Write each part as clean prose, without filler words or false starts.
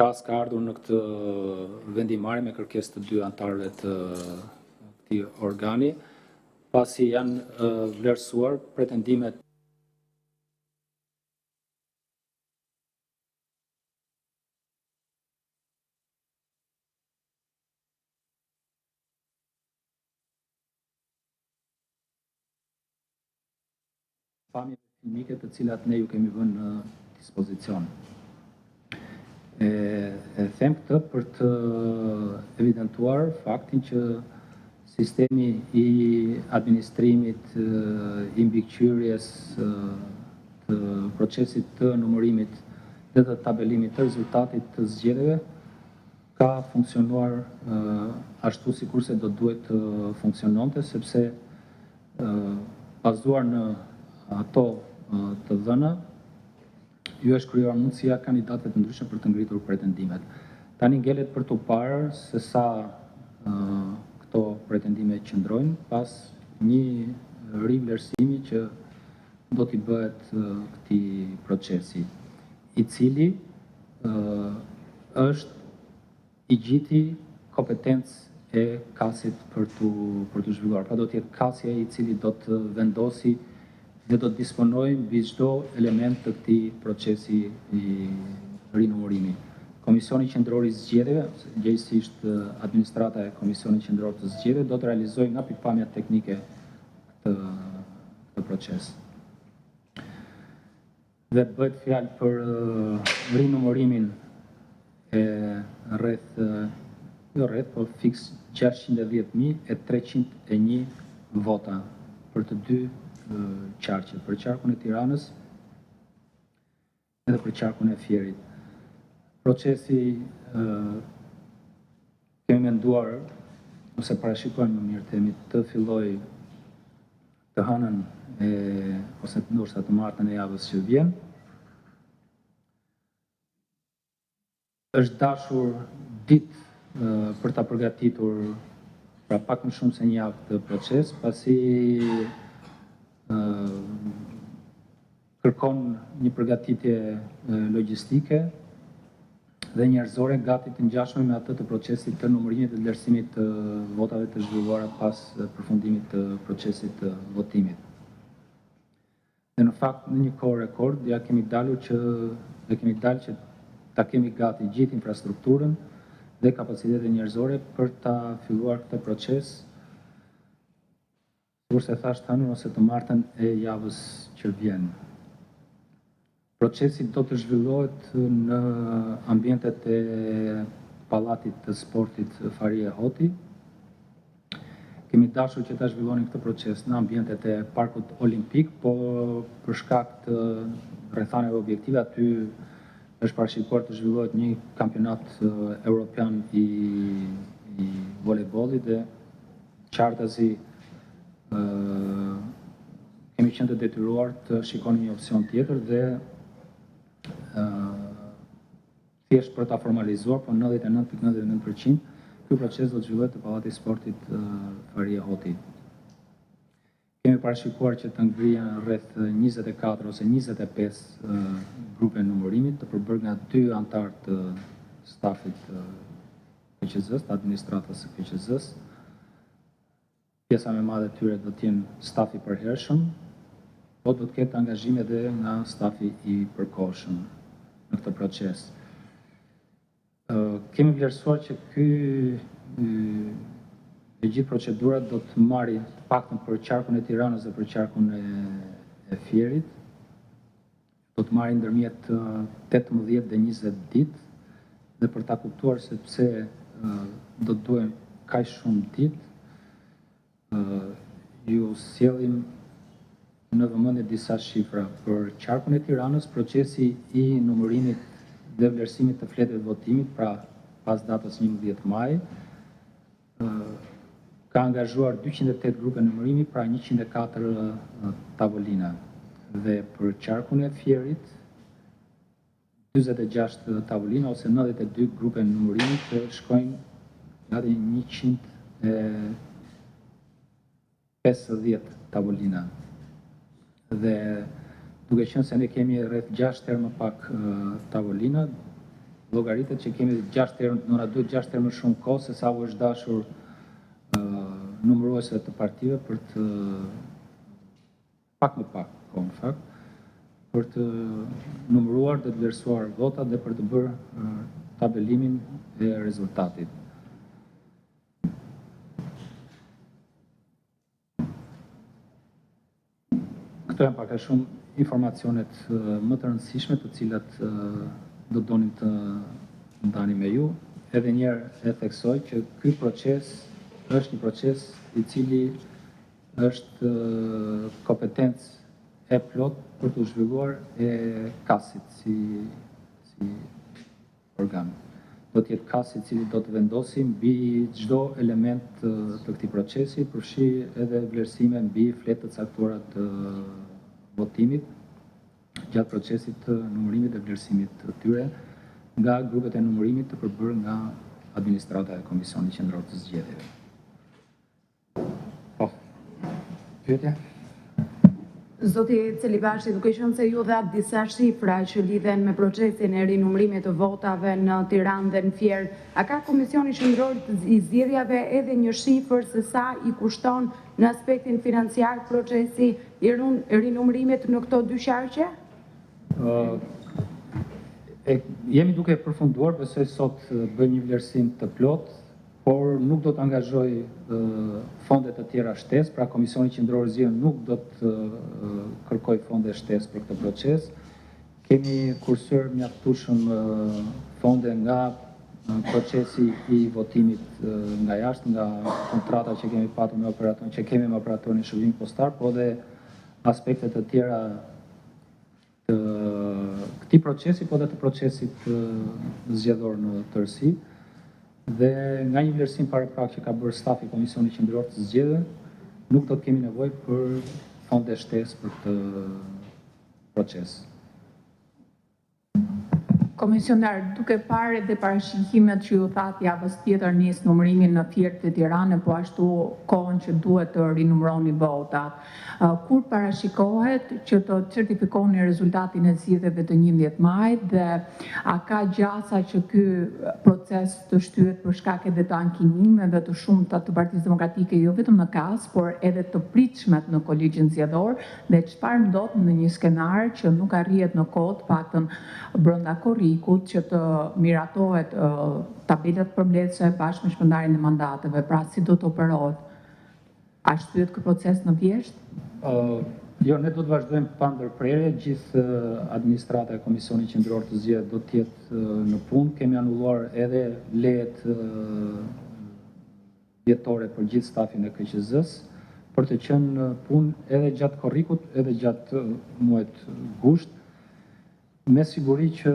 Kas ka ardhur në këtë vendimarrje me kërkesë të 2 anëtarëve të këtij organi, pasi janë vlerësuar pretendimet pamjeve filmike të cilat ne ju kemi vënë në dispozicion. E them këtë për të evidentuar faktin që sistemi i administrimit, i mbikëqyrjes të procesit të numërimit dhe të tabelimit të rezultatit të zgjedhjeve ka funksionuar ashtu sikurse do duhet të funksiononte, sepse bazuar në ato të dhëna, ju është krijuar mundësia kandidatëve të ndryshëm për të ngritur pretendimet. Tani ngelet për të parë se sa këto pretendime qëndrojnë pas një rivlerësimi që do t'i bëhet këtij procesi, i cili është i gjiti kompetencë e kasit për të zhvilluar. Pra do t'jetë kasja i cili do të vendosi dhe do të disponojë mbi çdo element të këtij procesi i rinumërimi. Komisioni Qendror i Zgjedhjeve, gjejsisht administrata e Komisionit Qendror të Zgjedhjeve, do të realizojë nga pikpamja teknike këtë proces. Dhe bëhet fjalë për rinumërimin e po fiks 610.301 vota për të dy qarqe, për qarkun e Tiranës edhe për qarkun e Fierit. Procesi kemi menduar, ose parashikojmë më mirë themi, të filloj të hënën ose ndoshta të martën e javës që vjen. Është dashur ditë për ta përgatitur pra pak më shumë se një javë këtë proces, pasi kërkon një përgatitje logjistike dhe njerëzore gati të ngjashme me atë të procesit të numërimit dhe vlerësimit të votave të zhvilluara pas përfundimit të procesit të votimit. Dhe në fakt në një kohë rekord ja kemi dalë që ta kemi gati gjithë infrastrukturën dhe kapacitetet njerëzore për ta filluar këtë proces, kurse thash tani ose të martën e javës që vjen. Procesi do të zhvillohet në ambientet e Pallatit të Sportit Faria Hoti. Kemi dashur që ta zhvillonin këtë proces në ambientet e Parkut Olimpik, po për shkak të rrethanave objektive aty është parashikuar të zhvillohet një kampionat evropian i volejbollit dhe qartazi kemi qenë të detyruar të shikonim një opsion tjetër dhe thjesht për ta formalizuar, po 99.99% ky proces do të zhvillohet te Pallati i Sportit Faria Hoti. Kemi parashikuar që të ngrihen rreth 24 ose 25 grupe numërimit të përbërë nga 2 anëtarë të stafit të KQZ-s, të administratës së KQZ-s. Pjesa më e madhe e tyre do të jenë stafi i përhershëm, po do të ketë angazhime edhe nga stafi i përkohshëm në këtë proces. Kemi vlerësuar që e gjithë procedura do të marrë të paktën për qarkun e Tiranës dhe për qarkun e Fierit, do të marrë ndërmjet 18 dhe 20 ditë, dhe për ta kuptuar se pse do të duhen kaq shumë ditë, ju sjellim në vëmendje disa shifra. Për qarkun e Tiranës, procesi i numërimit dhe vlerësimit të fletëve votimit, pra pas datës 11 maj, ka angazhuar 208 grupe numërimi, pra 104 tavolina. Dhe për qarkun e Fierit, 46 tavolina ose 92 grupe numërimi që shkojnë gati 150 tavolina. Dhe duke qenë se ne kemi rreth 6 herë më pak tavolina, llogaritet që kemi 6 herë, na duhet 6 herë më shumë kohë se sa u është dashur numëruesve të partive për të pak më pak kohë në fakt, për të numëruar dhe të vlerësuar votat dhe për të bërë tabelimin e rezultatit. Këto janë pak a shumë informacionet më të rëndësishme të cilat do donim të ndani me ju. Edhe njerë e theksoj që ky proces është një proces i cili është kompetencë e plot për të zhvilluar e kasit si organ. Do të jetë kasi i cili do të vendosi mbi çdo element të këtij procesi, përfshi edhe vlerësime mbi fletë të caktuara të votimit gjatë procesit të numërimit dhe vlerësimit të tyre nga grupet e numërimit të përbërë nga administrata e Komisionit Qendror të Zgjedhjeve. Po. Pyetje? Zoti Celibashi, duke qenë se ju dha disa shifra që lidhen me procesin e rinumërimit të votave në Tiranë dhe në Fier, a ka Komisioni Qendror i Zgjedhjeve edhe një shifër se sa i kushton në aspektin financiar procesi i rinumërimit në këto dy qarqe? Jemi duke përfunduar, besoj sot bëj një vlerësim të plot, por nuk do të angazhoj fonde të tjera shtesë, pra Komisioni Qendror i Zgjedhjeve nuk do të kërkoj fonde shtesë për këtë proces. Kemi kursyer mjaftueshëm fonde nga procesi i votimit nga jashtë, nga kontrata që kemi patur me operatorin, që kemi me operatorin e shërbimit postar, po dhe aspekte të tjera të këtij procesi, po dhe të procesit zgjedhor në tërësi. Dhe nga një vlerësim paraprak që ka bërë stafi Komisionit Qendror të Zgjedhjeve, nuk do të kemi nevojë për fonde shtesë për këtë proces. Komisioner, duke parë dhe parashikimet që ju thatë javës tjetër nis numërimin në Fier të Tiranë, po ashtu kohën që duhet të rinumëroni votat, kur parashikohet që të certifikoni rezultatin e zgjedhjeve të 11 majit dhe a ka gjasa që ky proces të shtyhet për shkak edhe të ankinimeve të shumta të Partisë Demokratike, jo vetëm në KAS, por edhe të pritshmet në Kolegjin Zgjedhor, dhe çfarë ndodh në një skenar që nuk arrihet në kohë, paktën brenda korrikut, që të miratohet tabelat përmbledhëse bashkë me shpërndarjen e mandateve, pra si do të operohet? A shtyhet ky proces në vjesht? Jo, ne do të vazhdojmë pa ndërprerje, gjithë administrata e Komisionit Qendror të Zgjedhjeve do të jetë në punë. Kemi anulluar edhe lejet vjetore për gjithë stafin e KQZ-s, për të qenë në punë edhe gjatë korrikut, edhe gjatë muajit gusht, me siguri që,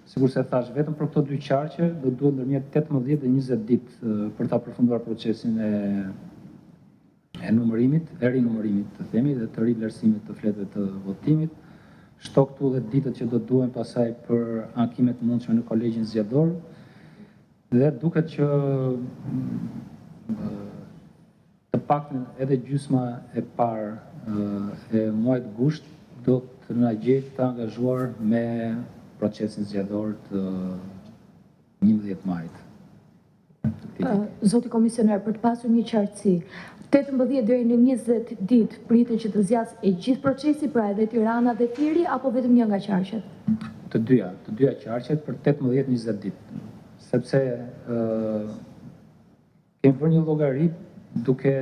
sigur se thash, vetëm për këto dy qarqe do duhet ndërmjet 18 dhe 20 ditë për ta përfunduar procesin e numërimit, e rinumërimit të themi, dhe të rivlerësimit të fletëve të votimit. Shto këtu dhe ditët që do duhen pasaj për ankimet mundshme në Kolegjin Zgjedhor, dhe duket që të paktën edhe gjysma e parë e muajit gusht do të na gjejë të angazhuar me procesin zgjedhor të 11 majit. Zoti Komisioner, për të pasur një qartësi, 18 deri në 20 ditë pritet që të zgjasë e gjithë procesi, pra edhe Tirana dhe Fieri, apo vetëm një nga qarqet? Të dyja qarqet për 18-20 ditë, sepse kemi bërë një llogari duke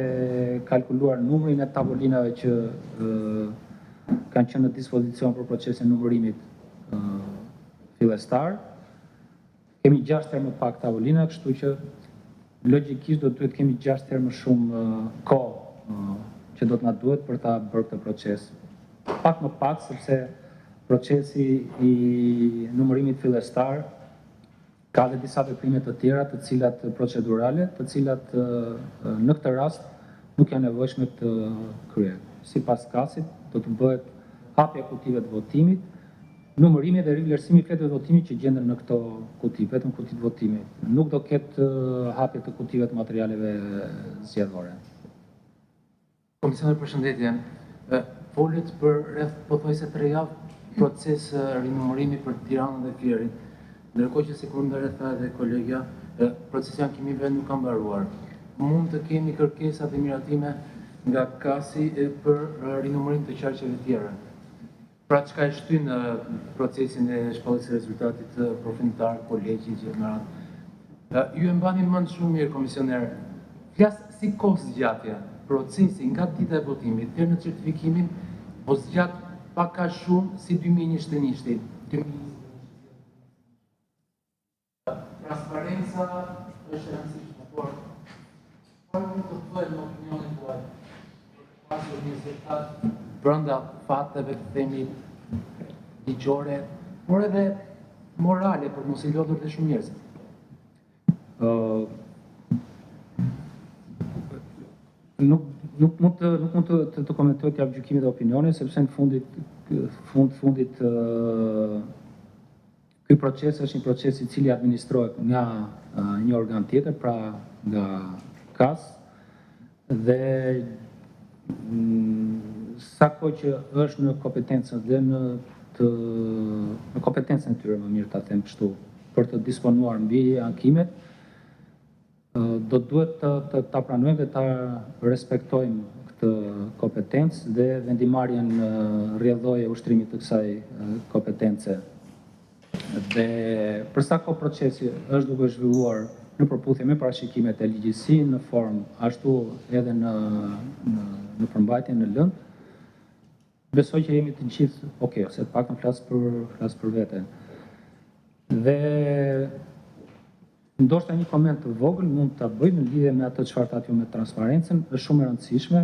kalkuluar numrin e tavolinave që kanë qenë në dispozicion për procesin e numërimit fillestar. Kemi 6 herë më pak tavolina, kështu që logjikisht do duhet kemi 6 herë më shumë kohë që do të na duhet për ta bërë këtë proces. Pak më pak, sepse procesi i numërimit fillestar ka dhe disa veprime të tjera, të cilat procedurale, të cilat në këtë rast nuk janë nevojshme të kryen. Sipas KAS-it do të bëhet hapja e kutive të votimit, numërimi dhe rivlerësimi i fletëve të votimit që gjenden në këto kuti, vetëm kuti të votimit. Nuk do ketë hapje të kutive të materialeve zgjedhore. Komisioner, përshëndetje. Folet për rreth pothuajse 3 javë proces rinumërimi për Tiranën dhe Fierin. Ndërkohë që sekondare tha edhe kolegja, procesi ankimive nuk ka mbaruar. Mund të kemi kërkesa dhe miratime nga kasi për rinumërim të qarqeve tjera. Pra çka e shtyn procesin e shpalljes së rezultatit përfundimtar, kolegji që më radh. Ju e mbani mend shumë mirë komisioner. Flas si kohë zgjatja, procesi nga dita e votimit deri në certifikimin, po zgjat pak ka shumë si 2021. Transparenca është e rëndësishme, por mund të thuhet në opinionin tuaj, pasur një rezultat brenda fateve të themi ligjore, por edhe morale për mos i lodhur të shumë njerëz. Nuk mund të komentoj të jap gjykimin dhe opinionin, sepse në fundit ky proces është një proces i cili administrohet nga një organ tjetër, pra nga KAS, dhe sa kohë që është në kompetencën dhe në kompetencën e tyre, më mirë ta them kështu, për të disponuar mbi ankimet, do duhet ta pranojmë dhe ta respektojmë këtë kompetencë dhe vendimarrjen rrjedhore e ushtrimit të kësaj kompetence. Dhe për sa kohë procesi është duke zhvilluar në përputhje me parashikimet e ligjësisë në formë ashtu edhe në përmbajtje në lëndë, besoj që jemi të gjithë okay, ose të paktën flas për vete. Dhe ndoshta një koment të vogël mund ta bëj në lidhje me atë çfarë thatë ju me transparencën, është shumë e rëndësishme.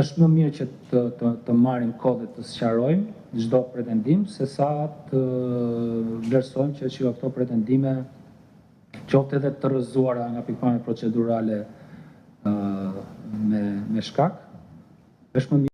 Është më mirë që të marrim kohë dhe të sqarojmë çdo pretendim, sesa të vlerësojmë që këto pretendime qoftë edhe të rrëzuara nga pikpamje procedurale me shkak, është më mirë